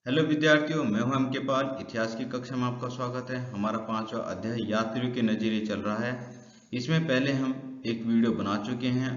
Hello विद्यार्थियों, मैं हूं एम के पाल। इतिहास की कक्षा में आपका स्वागत है। हमारा 5वां अध्याय यात्रियों के नज़रिए चल रहा है। इसमें पहले हम एक वीडियो बना चुके हैं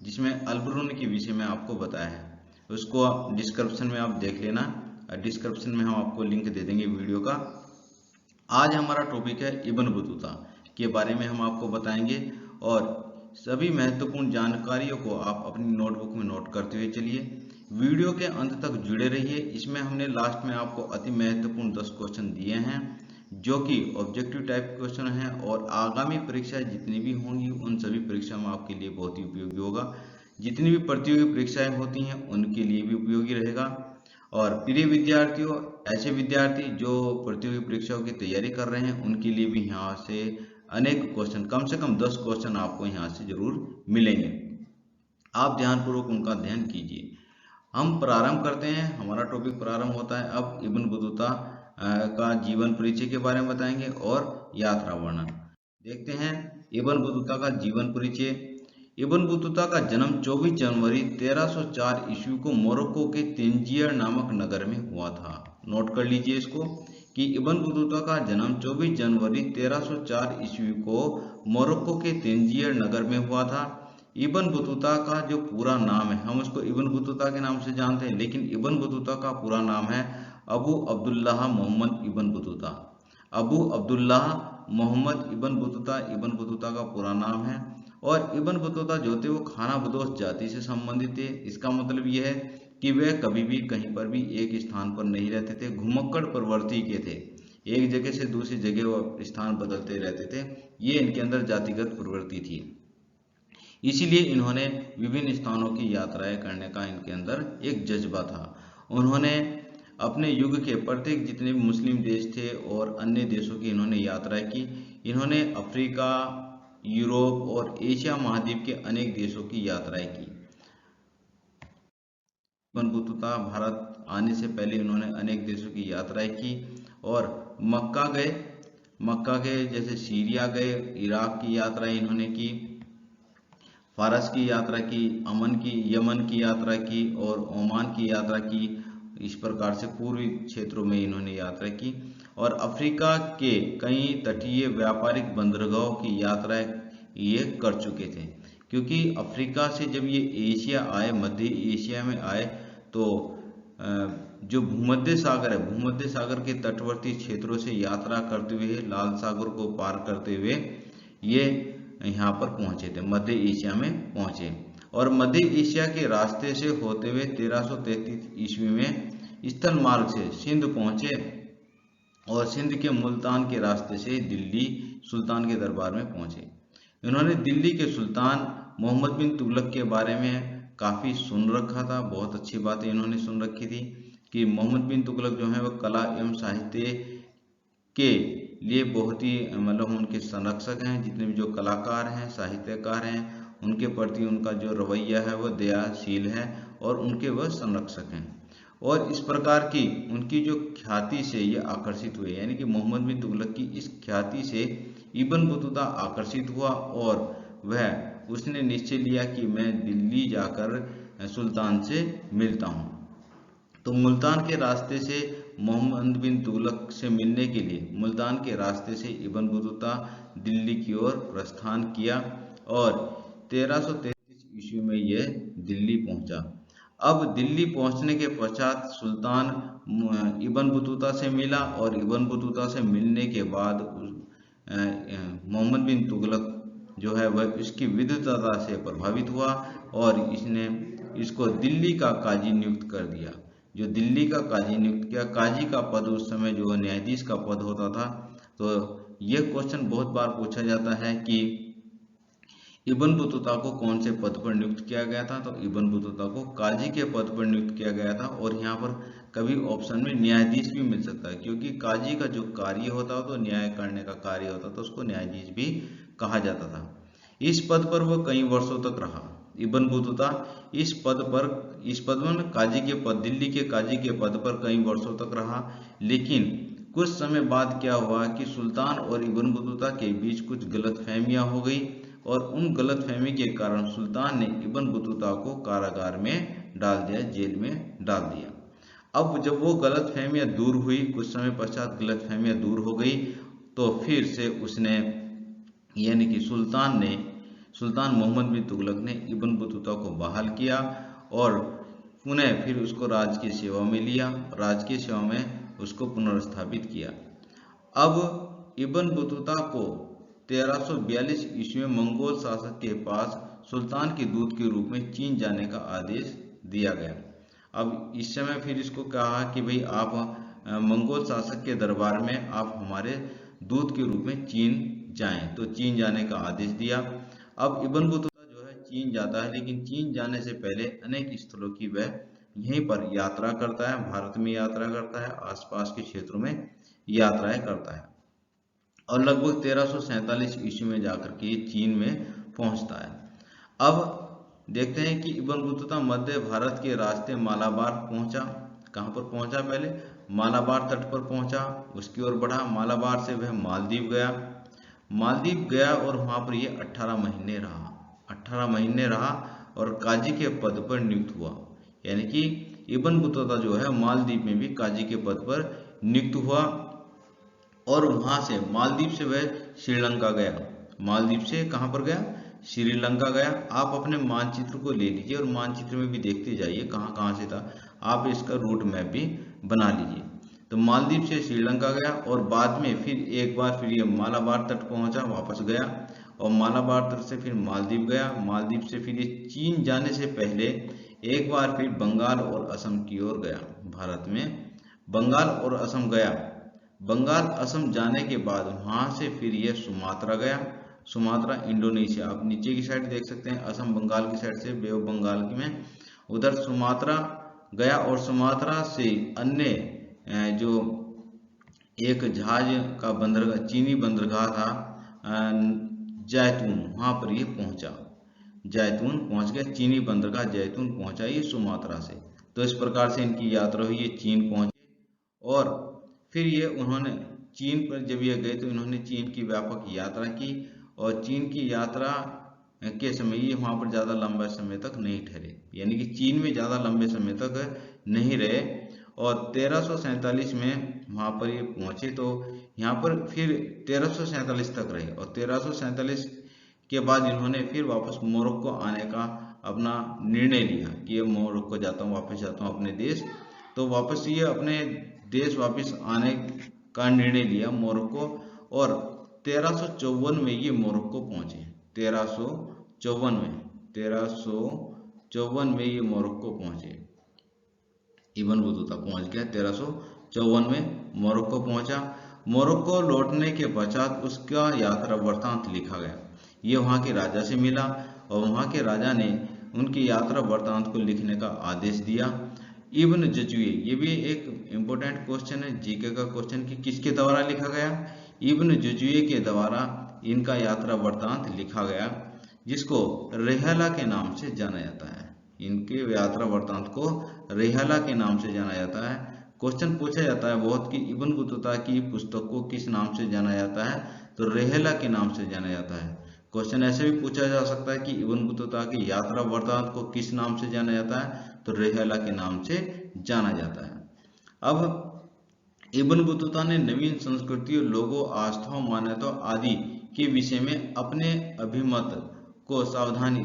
जिसमें अल्बरून के विषय में आपको बताया है। उसको डिस्क्रिप्शन में आप देख लेना। डिस्क्रिप्शन में हम आपको लिंक दे देंगे वीडियो का। आज हमारा टॉपिक है इब्न बतूता के बारे में हम आपको बताएंगे और सभी महत्वपूर्ण जानकारियों को आप अपनी नोटबुक में नोट करते हुए चलिए। वीडियो के अंत तक जुड़े रहिए। इसमें हमने लास्ट में आपको अति महत्वपूर्ण 10 क्वेश्चन दिए हैं जो कि ऑब्जेक्टिव टाइप क्वेश्चन हैं और आगामी परीक्षाएं जितनी भी होंगी उन सभी परीक्षाओं में आपके लिए बहुत ही उपयोगी होगा। जितनी भी प्रतियोगी परीक्षाएं होती हैं उनके लिए भी उपयोगी रहेगा। और प्रिय विद्यार्थियों, ऐसे विद्यार्थी जो प्रतियोगी परीक्षाओं की तैयारी कर रहे हैं उनके लिए भी यहाँ से अनेक क्वेश्चन, कम से कम 10 क्वेश्चन आपको यहाँ से जरूर मिलेंगे। आप ध्यानपूर्वक उनका अध्ययन कीजिए। हम प्रारंभ करते हैं। हमारा टॉपिक प्रारंभ होता है। अब इब्न बतूता का जीवन परिचय के बारे में बताएंगे और यात्रा वर्णन देखते हैं। इब्न बतूता का जीवन परिचय। इब्न बतूता का जन्म 24 जनवरी 1304 ईस्वी को मोरक्को के तंजीर नामक नगर में हुआ था। नोट कर लीजिए इसको कि इब्न बतूता का जन्म 24 जनवरी 1304 ईस्वी को मोरक्को के तंजीर नगर में हुआ था। इब्न बतूता का जो पूरा नाम है, हम उसको इब्न बतूता के नाम से जानते हैं, लेकिन इब्न बतूता का पूरा नाम है Abu Abdullah Muhammad ibn Battuta. Abu Abdullah Muhammad ibn Battuta ibn Battuta का पूरा नाम है। और इब्न बतूता जो थे वो खाना बदोश जाति से संबंधित थे। इसका मतलब यह है कि वे कभी भी कहीं पर भी एक स्थान पर नहीं रहते थे, घुमक्कड़ प्रवृत्ति के थे। एक जगह से दूसरी जगह वो स्थान बदलते रहते थे। ये इनके अंदर जातिगत प्रवृत्ति थी। इसीलिए इन्होंने विभिन्न स्थानों की यात्राएं करने का इनके अंदर एक जज्बा था। उन्होंने अपने युग के प्रत्येक जितने भी मुस्लिम देश थे और अन्य देशों की इन्होंने यात्राएं की। इन्होंने अफ्रीका, यूरोप और एशिया महाद्वीप के अनेक देशों की यात्राएं की। इब्न बतूता भारत आने से पहले इन्होंने अनेक देशों की यात्राएं की और मक्का गए। मक्का गए, जैसे सीरिया गए, इराक की यात्राएं इन्होंने की, फारस की यात्रा की, अमन की, यमन की यात्रा की और ओमान की यात्रा की। इस प्रकार से पूर्वी क्षेत्रों में इन्होंने यात्रा की और अफ्रीका के कई तटीय व्यापारिक बंदरगाहों की यात्राएं ये कर चुके थे। क्योंकि अफ्रीका से जब ये एशिया आए, मध्य एशिया में आए, तो जो भूमध्य सागर है, भूमध्य सागर के तटवर्ती क्षेत्रों से यात्रा करते हुए, लाल सागर को पार करते हुए ये यहाँ पर पहुंचे थे, मध्य एशिया में पहुंचे। और मध्य एशिया के रास्ते से होते हुए 1333 ईस्वी में स्थल मार्ग से सिंध पहुंचे और सिंध के मुल्तान के रास्ते से दिल्ली सुल्तान के दरबार में पहुंचे। इन्होंने दिल्ली के सुल्तान मोहम्मद बिन तुगलक के बारे में काफ़ी सुन रखा था। बहुत अच्छी बातें इन्होंने सुन रखी थी कि मोहम्मद बिन तुगलक जो है वह कला एवं साहित्य के लिए बहुत ही मतलब उनके संरक्षक हैं। जितने भी जो कलाकार हैं, साहित्यकार हैं, उनके प्रति उनका जो रवैया है वह दयाशील है और उनके वह संरक्षक हैं। और इस प्रकार की उनकी जो ख्याति से ये आकर्षित हुए, यानी कि मोहम्मद बिन तुगलक की इस ख्याति से इब्न बतूता आकर्षित हुआ और वह उसने निश्चय लिया कि मैं दिल्ली जाकर सुल्तान से मिलता हूँ। तो मुल्तान के रास्ते से मोहम्मद बिन तुगलक से मिलने के लिए मुल्तान के रास्ते से इब्न बतूता दिल्ली की ओर प्रस्थान किया और 1333 ईस्वी में यह दिल्ली पहुंचा। अब दिल्ली पहुंचने के पश्चात सुल्तान इब्न बतूता से मिला और इब्न बतूता से मिलने के बाद मोहम्मद बिन तुगलक जो है वह इसकी विद्वता से प्रभावित हुआ और इसने इसको दिल्ली का काजी नियुक्त कर दिया। जो दिल्ली का काजी नियुक्त किया, काजी का पद उस समय जो न्यायाधीश का पद होता था। तो यह क्वेश्चन बहुत बार पूछा जाता है कि इब्न बतूता को कौन से पद पर नियुक्त किया गया था। तो इब्न बतूता को काजी के पद पर नियुक्त किया गया था। और यहाँ पर कभी ऑप्शन में न्यायाधीश भी मिल सकता है, क्योंकि काजी का जो कार्य होता है तो न्याय करने का कार्य होता तो उसको न्यायाधीश भी कहा जाता था। इस पद पर वह कई वर्षों तक रहा। इब्न बतूता इस पद में काजी के पद, दिल्ली के काजी के पद पर कई वर्षों तक रहा। लेकिन कुछ समय बाद क्या हुआ कि सुल्तान और इब्न बतूता के बीच कुछ गलतफहमियां हो गई और उन गलतफहमी के कारण सुल्तान ने इब्न बतूता को कारागार में डाल दिया, जेल में डाल दिया। अब जब वो गलतफहमियां दूर हुई, कुछ समय पश्चात गलतफहमियां दूर हो गई, तो फिर से उसने यानी कि सुल्तान मोहम्मद बिन तुगलक ने इब्न बतूता को बहाल किया और पुनः फिर उसको राजकीय सेवा में लिया, राजकीय सेवा में उसको पुनर्स्थापित किया। अब इब्न बतूता को 1342 ईस्वी में मंगोल शासक के पास सुल्तान के दूत के रूप में चीन जाने का आदेश दिया गया। अब इस समय फिर इसको कहा कि भाई आप मंगोल शासक के दरबार में आप हमारे दूत के रूप में चीन जाएं, तो चीन जाने का आदेश दिया। अब इब्न बतूता जो है चीन जाता है, लेकिन चीन जाने से पहले अनेक स्थलों की वह यहीं पर यात्रा करता है, भारत में यात्रा करता है, आसपास के क्षेत्रों में यात्राएं करता है और लगभग 1347 ईस्वी में जाकर के चीन में पहुंचता है। अब देखते हैं कि इब्न बतूता मध्य भारत के रास्ते मालाबार पहुंचा। कहां पर पहुंचा? पहले मालाबार तट पर पहुंचा, उसकी ओर बढ़ा, मालाबार से वह मालदीव गया। मालदीव गया और वहां पर यह 18 महीने रहा। 18 महीने रहा और काजी के पद पर नियुक्त हुआ। यानी कि इब्न बतूता जो है मालदीव में भी काजी के पद पर नियुक्त हुआ और वहां से मालदीव से वह श्रीलंका गया। मालदीव से कहां पर गया? श्रीलंका गया। आप अपने मानचित्र को ले लीजिए और मानचित्र में भी देखते जाइए कहां कहां से था, आप इसका रूट मैप भी बना लीजिए। तो मालदीव से श्रीलंका गया और बाद में फिर एक बार फिर ये मालाबार तट पहुंचा, वापस गया और मालाबार तट से फिर मालदीव गया। मालदीव से फिर ये चीन जाने से पहले एक बार फिर बंगाल और असम की ओर गया। भारत में बंगाल और असम गया। बंगाल असम जाने के बाद वहां से फिर यह सुमात्रा गया। सुमात्रा इंडोनेशिया, आप नीचे की साइड देख सकते हैं, असम बंगाल की साइड से बे ऑफ बंगाल की में उधर सुमात्रा गया और सुमात्रा से अन्य जो एक जहाज का बंदरगाह, चीनी बंदरगाह था जैतून, वहां पर ये पहुंचा। जैतून पहुंच गया, चीनी बंदरगाह जैतून पहुंचा ये सुमात्रा से। तो इस प्रकार से इनकी यात्रा हुई, ये चीन पहुंचे और फिर ये उन्होंने चीन पर जब ये गए तो इन्होंने चीन की व्यापक यात्रा की और चीन की यात्रा के समय ये वहां पर ज्यादा लंबे समय तक नहीं ठहरे, यानी कि चीन में ज्यादा लंबे समय तक नहीं रहे और 1347 में वहां पर ये पहुंचे। तो यहाँ पर फिर 1347 तक रहे और 1347 के बाद इन्होंने फिर वापस मोरक्को आने का अपना निर्णय लिया कि ये मोरक्को जाता हूँ, वापस जाता हूँ अपने देश। तो वापस ये अपने देश वापस आने का निर्णय लिया मोरक्को और 1354 में ये मोरक्को पहुंचे। 1354 में ये मोरक्को पहुंचे। इब्न बतूता पहुंच गया 1354 में मोरक्को पहुंचा। मोरक्को लौटने के पश्चात उसका यात्रा वृत्तांत लिखा गया। ये वहां के राजा से मिला और वहां के राजा ने उनकी यात्रा वृत्तांत को लिखने का आदेश दिया। इब्न जजुए, ये भी एक इम्पोर्टेंट क्वेश्चन है, जीके का क्वेश्चन, कि किसके द्वारा लिखा गया? इब्न जजुए के द्वारा इनका यात्रा वृत्तांत लिखा गया, जिसको रेहला के नाम से जाना जाता है। इनके यात्रा वृत्तांत को रेहला के नाम से जाना जाता है। क्वेश्चन पूछा जाता है बहुत कि इब्न बतूता की पुस्तक को किस नाम से जाना जाता है, तो रेहला के नाम से जाना जाता है। क्वेश्चन ऐसे भी पूछा जा सकता है कि इब्न बतूता की यात्रा वृत्तांत को किस नाम से जाना जाता है, तो रेहला के नाम से जाना जाता है। अब इब्न बतूता ने नवीन संस्कृतियों, लोगों, आस्थाओं, मान्यताओं आदि के विषय में अपने अभिमत को सावधानी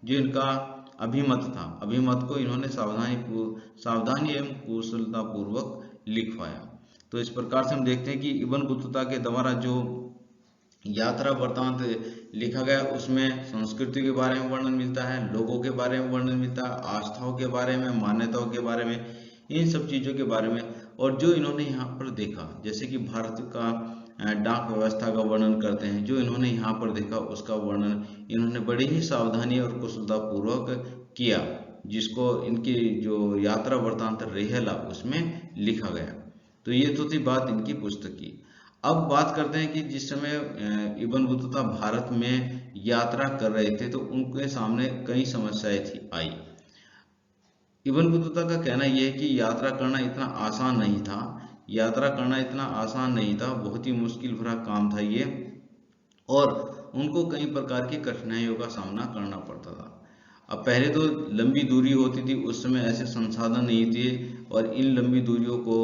जो इनका अभिमत था, अभिमत को इन्होंने सावधानी एवं कुशलता पूर्वक लिखवाया। तो इस प्रकार से हम देखते हैं कि इब्न बतूता के द्वारा जो यात्रा वृत्तांत लिखा गया उसमें संस्कृति के बारे में वर्णन मिलता है, लोगों के बारे में वर्णन मिलता है, आस्थाओं के बारे में, मान्यताओं के बारे में, इन सब चीजों के बारे में, और जो इन्होंने यहाँ पर देखा, जैसे कि भारत का डाक व्यवस्था का वर्णन करते हैं, जो इन्होंने यहाँ पर देखा उसका वर्णन इन्होंने बड़ी ही सावधानी और कुशलता पूर्वक किया, जिसको इनकी जो यात्रा वृत्तांत रेहला उसमें लिखा गया। तो ये तो थी बात इनकी पुस्तक की। अब बात करते हैं कि जिस समय इब्न बतूता भारत में यात्रा कर रहे थे तो उनके सामने कई समस्याएं थी आई। इब्न बतूता का कहना यह है कि यात्रा करना इतना आसान नहीं था, यात्रा करना इतना आसान नहीं था, बहुत ही मुश्किल भरा काम था ये, और उनको कई प्रकार की कठिनाइयों का सामना करना पड़ता था। अब पहले तो लंबी दूरी होती थी, उस समय ऐसे संसाधन नहीं थे और इन लंबी दूरियों को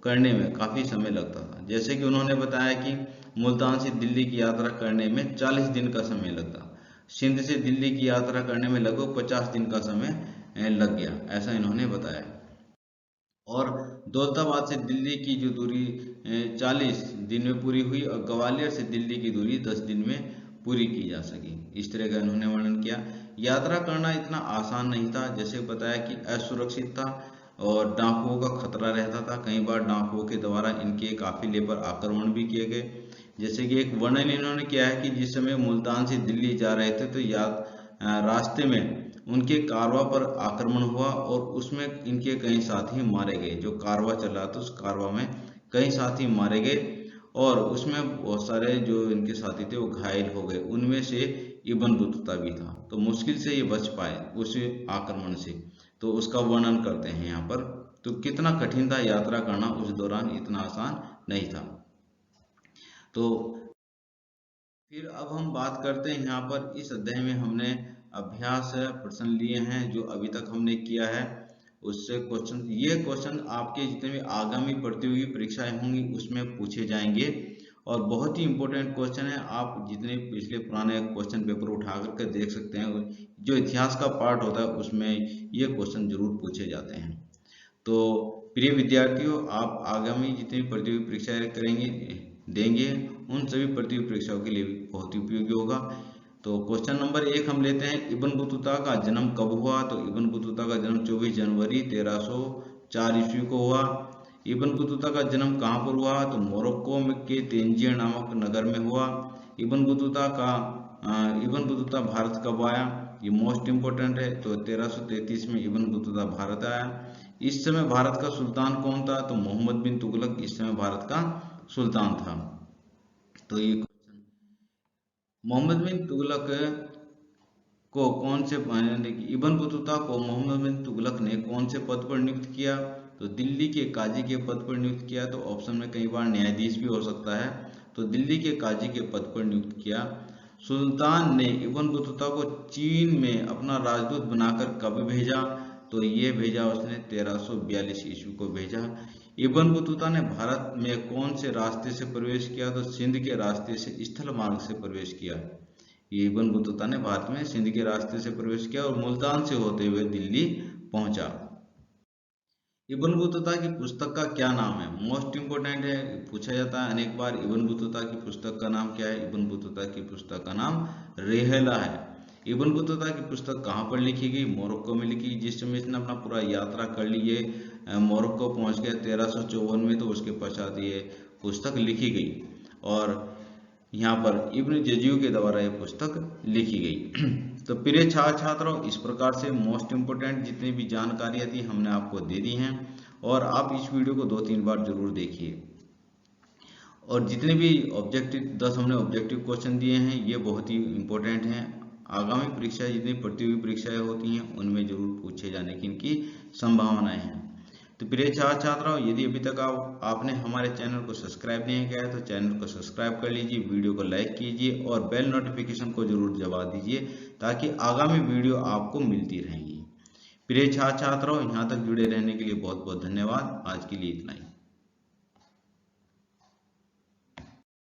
करने में काफ़ी समय लगता था। जैसे कि उन्होंने बताया कि मुल्तान से दिल्ली की यात्रा करने में 40 दिन का समय लगता, सिंध से दिल्ली की यात्रा करने में लगभग 50 दिन का समय लग गया, ऐसा इन्होंने बताया। और दौलताबाद से दिल्ली की जो दूरी 40 दिन में पूरी हुई और ग्वालियर से दिल्ली की दूरी 10 दिन में पूरी की जा सकी, इस तरह का इन्होंने वर्णन किया। यात्रा करना इतना आसान नहीं था, जैसे बताया कि असुरक्षित था और डाकुओं का खतरा रहता था। कई बार डाकुओं के द्वारा इनके काफिले पर आक्रमण भी किए गए। जैसे कि एक वर्णन इन्होंने किया है कि जिस समय मुल्तान से दिल्ली जा रहे थे तो रास्ते में उनके कारवा पर आक्रमण हुआ और उसमें इनके कई साथी मारे गए। जो कारवा चला था उस कारवा में कई साथी मारे गए और उसमें बहुत सारे जो इनके साथी थे वो घायल हो गए, उनमें से इब्न बतूता भी था। तो मुश्किल से ये बच पाए उस आक्रमण से, तो उसका वर्णन करते हैं यहाँ पर। तो कितना कठिन था यात्रा करना उस दौरान, इतना आसान नहीं था। तो फिर अब हम बात करते हैं यहाँ पर, इस अध्याय में हमने अभ्यास प्रश्न लिए हैं जो अभी तक हमने किया है, उससे क्वेश्चन, ये क्वेश्चन आपके जितने भी आगामी प्रतियोगी परीक्षाएं होंगी उसमें पूछे जाएंगे और बहुत ही इंपॉर्टेंट क्वेश्चन है। आप जितने पिछले पुराने क्वेश्चन पेपर उठा करके देख सकते हैं, जो इतिहास का पार्ट होता है उसमें ये क्वेश्चन जरूर पूछे जाते हैं। तो प्रिय विद्यार्थियों, आप आगामी जितनी प्रतियोगी परीक्षाएं देंगे उन सभी प्रतियोगी परीक्षाओं के लिए बहुत ही उपयोगी होगा। तो क्वेश्चन नंबर 1 हम लेते हैं, इब्न बतूता का जन्म कब हुआ? तो इब्न बतूता का जन्म 24 जनवरी 1304 ईस्वी को हुआ। इब्न बतूता का जन्म कहाँ पर हुआ? तो मोरक्को के तेंजियर नामक नगर में हुआ। इब्न बतूता भारत कब आया? ये मोस्ट इंपोर्टेंट है। तो 1333 में इब्न बतूता भारत आया। इस समय भारत का सुल्तान कौन था? तो मोहम्मद बिन तुगलक इस समय भारत का सुल्तान था। तो ये मोहम्मद बिन तुगलक को कौन से इब्न बतूता को मोहम्मद बिन तुगलक ने कौन से पद पर नियुक्त किया? तो दिल्ली के काजी के पद पर नियुक्त किया। तो ऑप्शन में कई बार न्यायाधीश भी हो सकता है, तो दिल्ली के काजी के पद पर नियुक्त किया। सुल्तान ने इब्न बतूता को चीन में अपना राजदूत बनाकर कब भेजा? तो ये भेजा उसने 1342 ईस्वी को भेजा। इब्न बतूता ने भारत में कौन से रास्ते से प्रवेश किया? तो सिंध के रास्ते से, स्थल मार्ग से प्रवेश किया। इब्न बतूता ने भारत में सिंध के रास्ते से प्रवेश किया और मुल्तान से होते हुए दिल्ली पहुंचा। इब्न बतूता की पुस्तक का क्या नाम है? मोस्ट इंपोर्टेंट है, पूछा जाता है अनेक बार। इब्न बतूता की पुस्तक का नाम क्या है? इब्न बतूता की पुस्तक का नाम रेहला है। इब्न बतूता की पुस्तक कहाँ पर लिखी गई? मोरक्को में लिखी। जिस समय इसने अपना पूरा यात्रा कर ली, ये मोरक्को पहुंच गया 1354 में, तो उसके पश्चात ये पुस्तक लिखी गई और यहाँ पर इब्न जजियो के द्वारा यह पुस्तक लिखी गई। तो प्रिय छात्रों, इस प्रकार से मोस्ट इंपोर्टेंट जितनी भी जानकारियां थी हमने आपको दे दी हैं और आप इस वीडियो को 2-3 बार जरूर देखिए। और जितने भी ऑब्जेक्टिव 10 हमने ऑब्जेक्टिव क्वेश्चन दिए हैं ये बहुत ही इंपॉर्टेंट हैं। आगामी परीक्षा जितनी प्रतियोगी परीक्षाएं होती हैं उनमें जरूर पूछे जाने की इनकी संभावनाएं हैं। तो प्रिय छात्रों, यदि अभी तक आपने हमारे चैनल को सब्सक्राइब नहीं किया है तो चैनल को सब्सक्राइब कर लीजिए, वीडियो को लाइक कीजिए और बेल नोटिफिकेशन को जरूर दबा दीजिए ताकि आगामी वीडियो आपको मिलती रहेंगी। प्रिय छात्रों, यहाँ तक जुड़े रहने के लिए बहुत बहुत धन्यवाद। आज के लिए इतना ही।